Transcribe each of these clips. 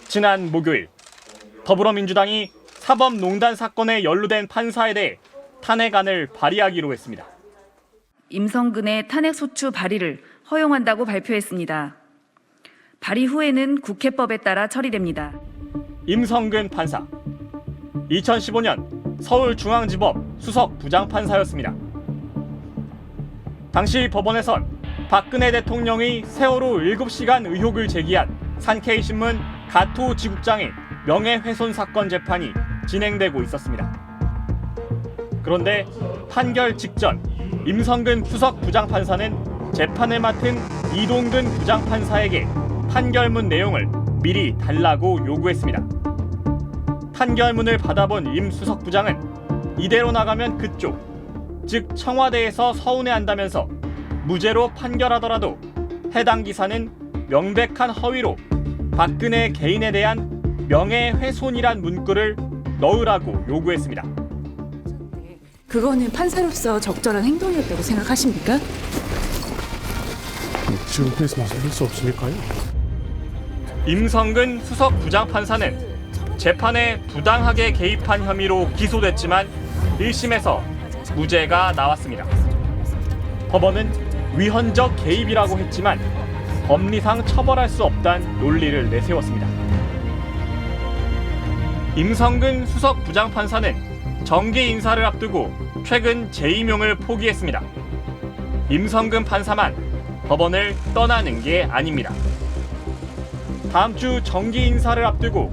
지난 목요일 더불어민주당이 사법농단 사건에 연루된 판사에 대해 탄핵안을 발의하기로 했습니다. 임성근의 탄핵소추 발의를 허용한다고 발표했습니다. 발의 후에는 국회법에 따라 처리됩니다. 임성근 판사, 2015년 서울중앙지법 수석 부장판사였습니다. 당시 법원에선 박근혜 대통령의 세월호 7시간 의혹을 제기한 산케이신문 가토 지국장의 명예훼손 사건 재판이 진행되고 있었습니다. 그런데 판결 직전 임성근 수석 부장판사는 재판을 맡은 이동근 부장판사에게 판결문 내용을 미리 달라고 요구했습니다. 판결문을 받아본 임 수석 부장은 이대로 나가면 그쪽, 즉 청와대에서 서운해한다면서 무죄로 판결하더라도 해당 기사는 명백한 허위로 박근혜 개인에 대한 명예훼손이란 문구를 넣으라고 요구했습니다. 그거는 판사로서 적절한 행동이었다고 생각하십니까? 지금 케이스 맞을 수 없으니까요. 임성근 수석 부장판사는 재판에 부당하게 개입한 혐의로 기소됐지만 1심에서 무죄가 나왔습니다. 법원은 위헌적 개입이라고 했지만 법리상 처벌할 수 없다는 논리를 내세웠습니다. 임성근 수석 부장판사는 정기 인사를 앞두고 최근 재임용을 포기했습니다. 임성근 판사만 법원을 떠나는 게 아닙니다. 다음 주 정기 인사를 앞두고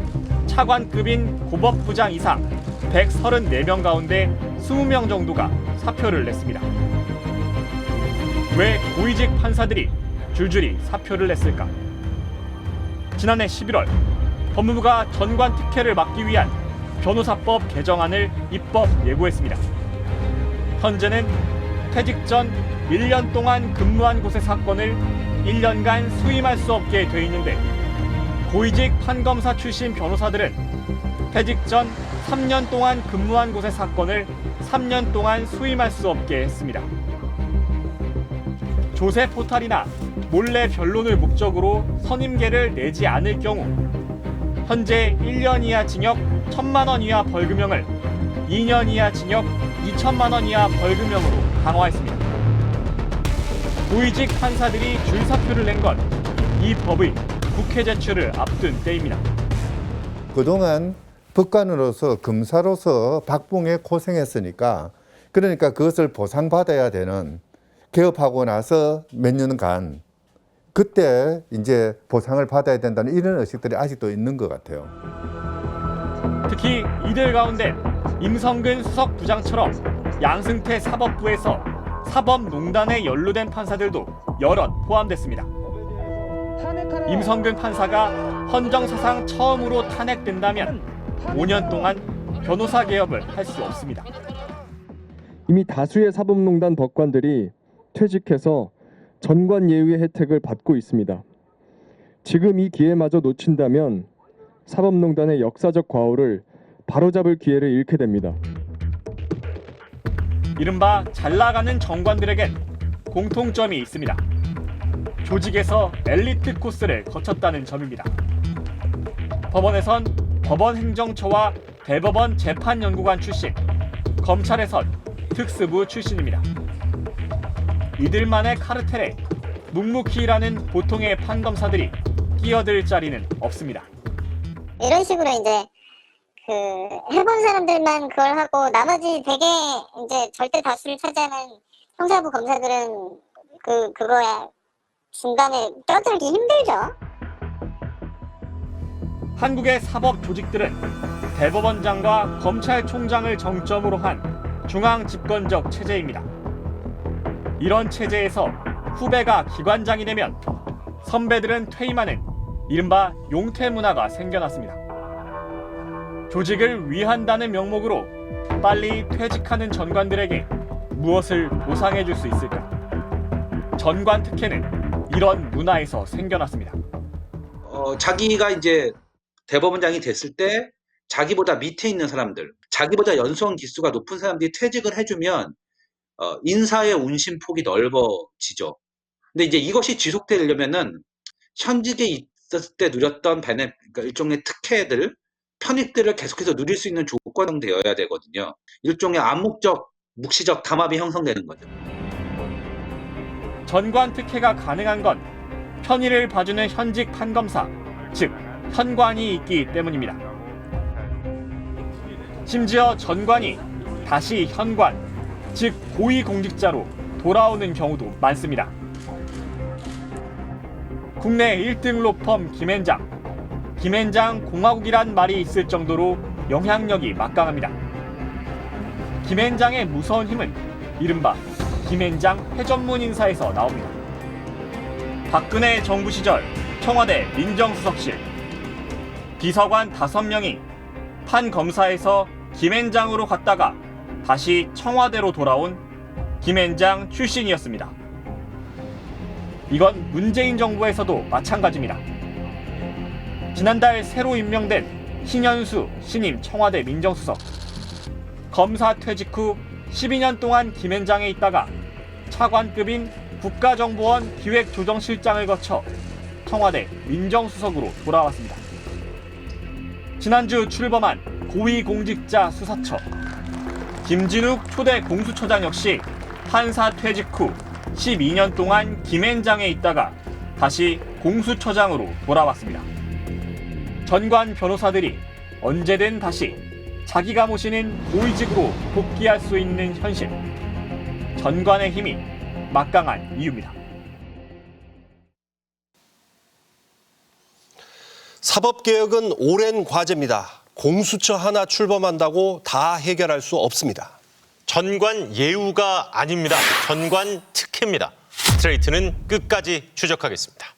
차관급인 고법부장 이상 134명 가운데 20명 정도가 사표를 냈습니다. 왜 고위직 판사들이 줄줄이 사표를 냈을까? 지난해 11월 법무부가 전관 특혜를 막기 위한 변호사법 개정안을 입법 예고했습니다. 현재는 퇴직 전 1년 동안 근무한 곳의 사건을 1년간 수임할 수 없게 돼 있는데 고위직 판검사 출신 변호사들은 퇴직 전 3년 동안 근무한 곳의 사건을 3년 동안 수임할 수 없게 했습니다. 조세 포탈이나 몰래 변론을 목적으로 선임계를 내지 않을 경우 현재 1년 이하 징역 1,000만 원 이하 벌금형을 2년 이하 징역 2천만 원 이하 벌금형으로 강화했습니다. 고위직 판사들이 줄사표를 낸 건 이 법의 국회 제출을 앞둔 때입니다. 그동안 법관으로서 검사로서 박봉에 고생했으니까 그러니까 그것을 보상받아야 되는 개업하고 나서 몇 년간 그때 이제 보상을 받아야 된다는 이런 의식들이 아직도 있는 것 같아요. 특히 이들 가운데 임성근 수석 부장처럼 양승태 사법부에서 사법농단에 연루된 판사들도 여럿 포함됐습니다. 임성근 판사가 헌정사상 처음으로 탄핵된다면 5년 동안 변호사 개업을 할 수 없습니다. 이미 다수의 사법농단 법관들이 퇴직해서 전관 예우의 혜택을 받고 있습니다. 지금 이 기회마저 놓친다면 사법농단의 역사적 과오를 바로잡을 기회를 잃게 됩니다. 이른바 잘나가는 정관들에겐 공통점이 있습니다. 조직에서 엘리트 코스를 거쳤다는 점입니다. 법원에선 법원행정처와 대법원 재판연구관 출신, 검찰에선 특수부 출신입니다. 이들만의 카르텔에 묵묵히 일하는 보통의 판검사들이 끼어들 자리는 없습니다. 이런 식으로 이제 해본 사람들만 그걸 하고 나머지 대개 이제 절대 다수를 차지하는 형사부 검사들은 그거에 중간에 떠들기 힘들죠. 한국의 사법 조직들은 대법원장과 검찰총장을 정점으로 한 중앙집권적 체제입니다. 이런 체제에서 후배가 기관장이 되면 선배들은 퇴임하는 이른바 용퇴 문화가 생겨났습니다. 조직을 위한다는 명목으로 빨리 퇴직하는 전관들에게 무엇을 보상해 줄 수 있을까? 전관 특혜는 이런 문화에서 생겨났습니다. 자기가 이제 대법원장이 됐을 때 자기보다 밑에 있는 사람들, 자기보다 연수원 기수가 높은 사람들이 퇴직을 해주면 인사의 운신폭이 넓어지죠. 근데 이제 이것이 지속되려면은 현직에 있었을 때 누렸던 그러니까 일종의 특혜들, 편익들을 계속해서 누릴 수 있는 조건이 되어야 되거든요. 일종의 암묵적, 묵시적 담합이 형성되는 거죠. 전관 특혜가 가능한 건 편의를 봐주는 현직 판검사, 즉 현관이 있기 때문입니다. 심지어 전관이 다시 현관, 즉 고위공직자로 돌아오는 경우도 많습니다. 국내 1등 로펌 김앤장 공화국이란 말이 있을 정도로 영향력이 막강합니다. 김앤장의 무서운 힘은 이른바 김앤장 회전문 인사에서 나옵니다. 박근혜 정부 시절 청와대 민정수석실 비서관 5명이 판검사에서 김앤장으로 갔다가 다시 청와대로 돌아온 김앤장 출신이었습니다. 이건 문재인 정부에서도 마찬가지입니다. 지난달 새로 임명된 신현수 신임 청와대 민정수석. 검사 퇴직 후 12년 동안 김앤장에 있다가 차관급인 국가정보원 기획조정실장을 거쳐 청와대 민정수석으로 돌아왔습니다. 지난주 출범한 고위공직자 수사처. 김진욱 초대 공수처장 역시 판사 퇴직 후 12년 동안 김앤장에 있다가 다시 공수처장으로 돌아왔습니다. 전관 변호사들이 언제든 다시 자기가 모시는 고위직으로 복귀할 수 있는 현실. 전관의 힘이 막강한 이유입니다. 사법개혁은 오랜 과제입니다. 공수처 하나 출범한다고 다 해결할 수 없습니다. 전관 예우가 아닙니다. 전관 특혜입니다. 스트레이트는 끝까지 추적하겠습니다.